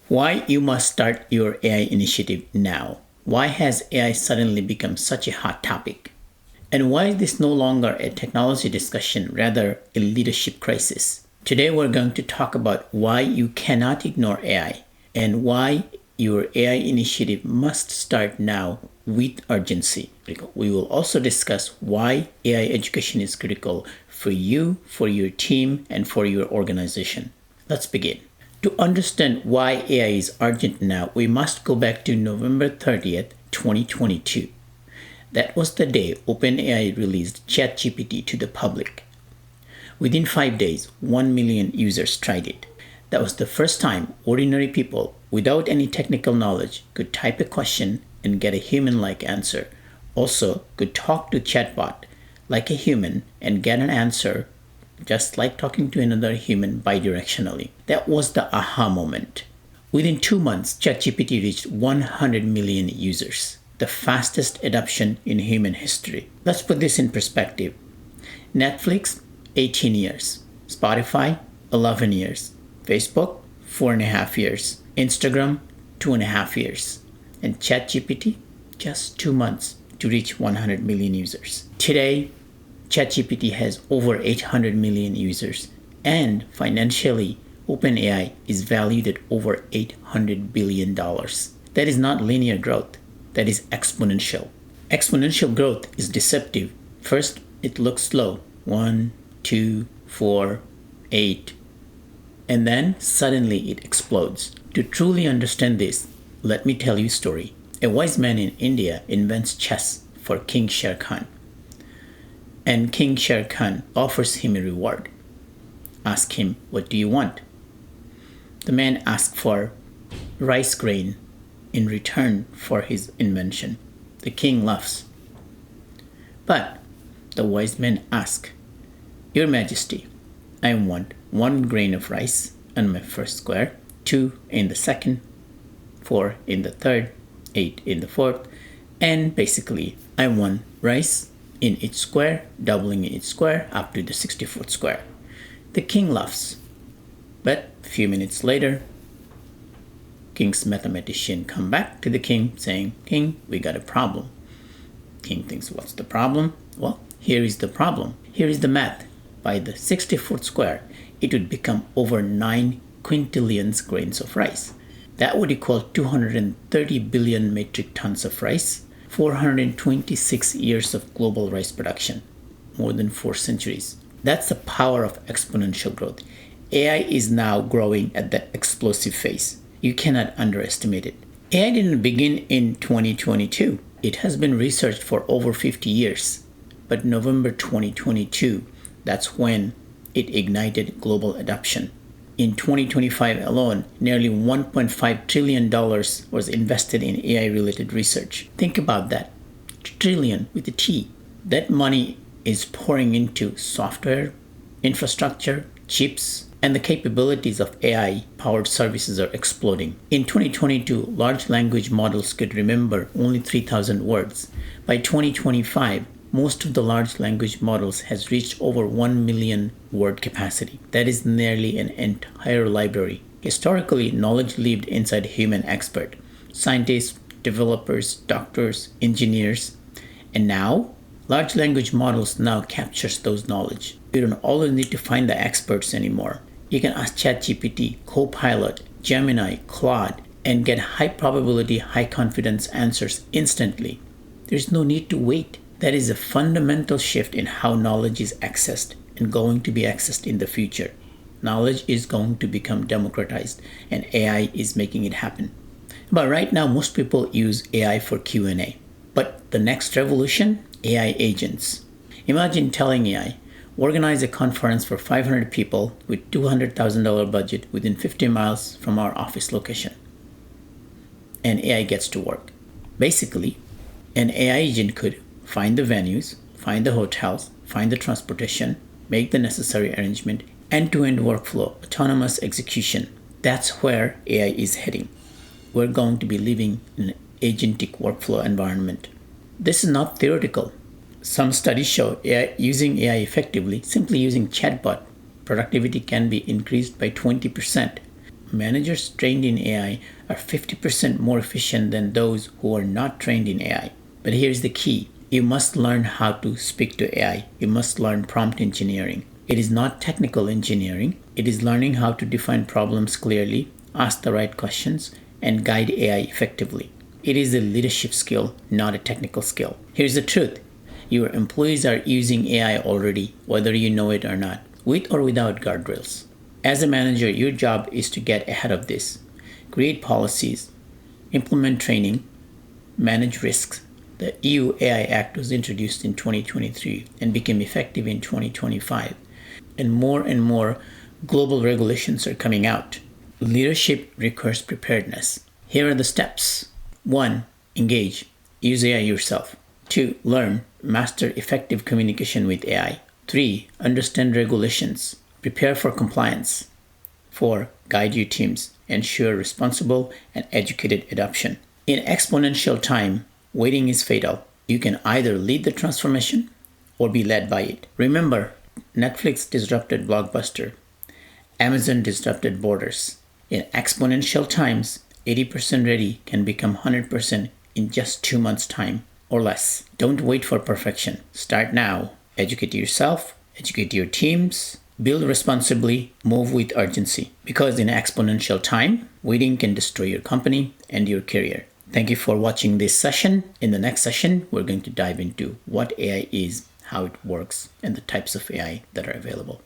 Why you must start your AI initiative now. Why has AI suddenly become such a hot topic? And why is this no longer a technology discussion, rather a leadership crisis? Today we're going to talk about why you cannot ignore AI and why your AI initiative must start now with urgency. We will also discuss why AI education is critical for you, for your team, and for your organization. Let's begin. To understand why AI is urgent now, we must go back to November 30th, 2022. That was the day OpenAI released ChatGPT to the public. Within 5 days, 1 million users tried it. That was the first time ordinary people without any technical knowledge could type a question and get a human-like answer. Also, could talk to chatbot like a human and get an answer just like talking to another human bidirectionally. That was the aha moment. Within 2 months, ChatGPT reached 100 million users, the fastest adoption in human history. Let's put this in perspective. Netflix, 18 years. Spotify, 11 years. Facebook, 4.5 years. Instagram, 2.5 years. And ChatGPT, just 2 months to reach 100 million users. Today, ChatGPT has over 800 million users, and financially, OpenAI is valued at over $800 billion. That is not linear growth, that is exponential. Exponential growth is deceptive. First, it looks slow, 1, 2, 4, 8, and then suddenly it explodes. To truly understand this, let me tell you a story. A wise man in India invents chess for King Sher Khan. And King Sher Khan offers him a reward. Ask him, what do you want? The man asks for rice grain in return for his invention. The king laughs. But the wise man asks, Your Majesty, I want 1 grain of rice on my first square, 2 in the second, 4 in the third, 8 in the fourth, and basically I want rice in each square, doubling in each square up to the 64th square. The king laughs. But a few minutes later, king's mathematician come back to the king saying, King, we got a problem. King thinks, what's the problem? Well, here is the problem. Here is the math. By the 64th square, it would become over 9 quintillions grains of rice. That would equal 230 billion metric tons of rice, 426 years of global rice production, more than 4 centuries. That's the power of exponential growth. AI is now growing at that explosive phase. You cannot underestimate it. AI didn't begin in 2022. It has been researched for over 50 years. But November 2022, that's when it ignited global adoption. In 2025 alone, nearly $1.5 trillion was invested in AI-related research. Think about that. Trillion with a T. That money is pouring into software, infrastructure, chips, and the capabilities of AI-powered services are exploding. In 2022, large language models could remember only 3,000 words. By 2025, most of the large language models has reached over 1 million word capacity. That is nearly an entire library. Historically, knowledge lived inside a human expert, scientists, developers, doctors, engineers. And now, large language models now captures those knowledge. You don't always need to find the experts anymore. You can ask ChatGPT, Copilot, Gemini, Claude, and get high probability, high confidence answers instantly. There's no need to wait. That is a fundamental shift in how knowledge is accessed and going to be accessed in the future. Knowledge is going to become democratized, and AI is making it happen. But right now, most people use AI for Q&A. But the next revolution, AI agents. Imagine telling AI, organize a conference for 500 people with $200,000 budget within 50 miles from our office location. And AI gets to work. Basically, an AI agent could find the venues, find the hotels, find the transportation, make the necessary arrangement, end-to-end workflow, autonomous execution. That's where AI is heading. We're going to be living in an agentic workflow environment. This is not theoretical. Some studies show using AI effectively, simply using chatbot, productivity can be increased by 20%. managers trained in AI are 50% more efficient than those who are not trained in AI. But here's the key. You must learn how to speak to AI. You must learn prompt engineering. It is not technical engineering. It is learning how to define problems clearly, ask the right questions, and guide AI effectively. It is a leadership skill, not a technical skill. Here's the truth. Your employees are using AI already, whether you know it or not, with or without guardrails. As a manager, your job is to get ahead of this. Create policies, implement training, manage risks. The EU AI Act was introduced in 2023 and became effective in 2025. And more global regulations are coming out. Leadership requires preparedness. Here are the steps. 1. Engage. Use AI yourself. 2. Learn. Master effective communication with AI. 3. Understand regulations. Prepare for compliance. 4. Guide your teams. Ensure responsible and educated adoption. In exponential time, waiting is fatal. You can either lead the transformation or be led by it. Remember, Netflix disrupted Blockbuster. Amazon disrupted Borders. In exponential times, 80% ready can become 100% in just 2 months' time or less. Don't wait for perfection. Start now. Educate yourself, educate your teams, build responsibly, move with urgency. Because in exponential time, waiting can destroy your company and your career. Thank you for watching this session. In the next session, we're going to dive into what AI is, how it works, and the types of AI that are available.